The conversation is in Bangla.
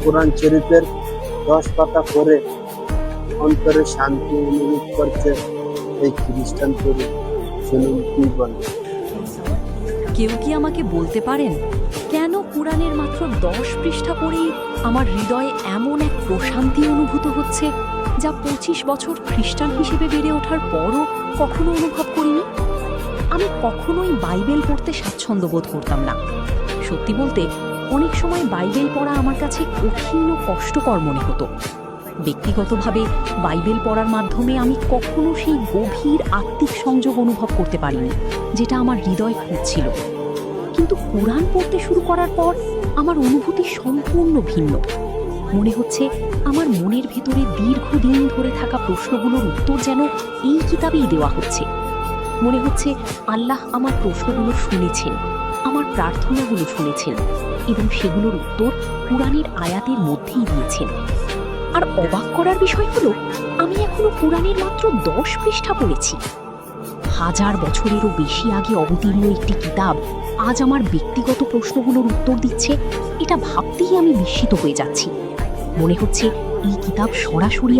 কোরআন শরীফের 10 পাতা পড়ে অন্তরে শান্তি অনুভব করছে এই খ্রিস্টান তরুণ। শুনুন কি বলে। কেউ কি আমাকে বলতে পারেন কেন কোরআনের মাত্র 10 পৃষ্ঠা পড়েই আমার হৃদয়ে এমন এক প্রশান্তি অনুভূত হচ্ছে, যা 25 বছর খ্রিস্টান হিসেবে বেড়ে ওঠার পরও কখনো অনুভব করিনি? আমি কখনোই বাইবেল পড়তে স্বাচ্ছন্দ্য বোধ করতাম না। সত্যি বলতে অনেক সময় বাইবেল পড়া আমার কাছে কঠিন ও কষ্টকর মনে হতো। ব্যক্তিগতভাবে বাইবেল পড়ার মাধ্যমে আমি কখনো সেই গভীর আত্মিক সংযোগ অনুভব করতে পারিনি, যেটা আমার হৃদয় খুঁজছিল। কিন্তু কোরআন পড়তে শুরু করার পর আমার অনুভূতি সম্পূর্ণ ভিন্ন। মনে হচ্ছে আমার মনের ভেতরে দীর্ঘদিন ধরে থাকা প্রশ্নগুলোর উত্তর যেন এই কিতাবেই দেওয়া হচ্ছে। মনে হচ্ছে আল্লাহ আমার প্রশ্নগুলো শুনেছেন, আমার প্রার্থনাগুলো শুনেছেন এবং সেগুলোর উত্তর কোরআনের আয়াতের মধ্যেই দিয়েছেন। আর অবাক করার বিষয় হলো, আমি এখনো কোরআনের মাত্র 10 পৃষ্ঠা পড়েছি। 1000 বছরেরও বেশি আগে অবতীর্ণ একটি কিতাব আজ আমার ব্যক্তিগত প্রশ্নগুলোর উত্তর দিচ্ছে, এটা ভাবতেই আমি বিস্মিত হয়ে যাচ্ছি। মনে হচ্ছে এই কিতাব সরাসরি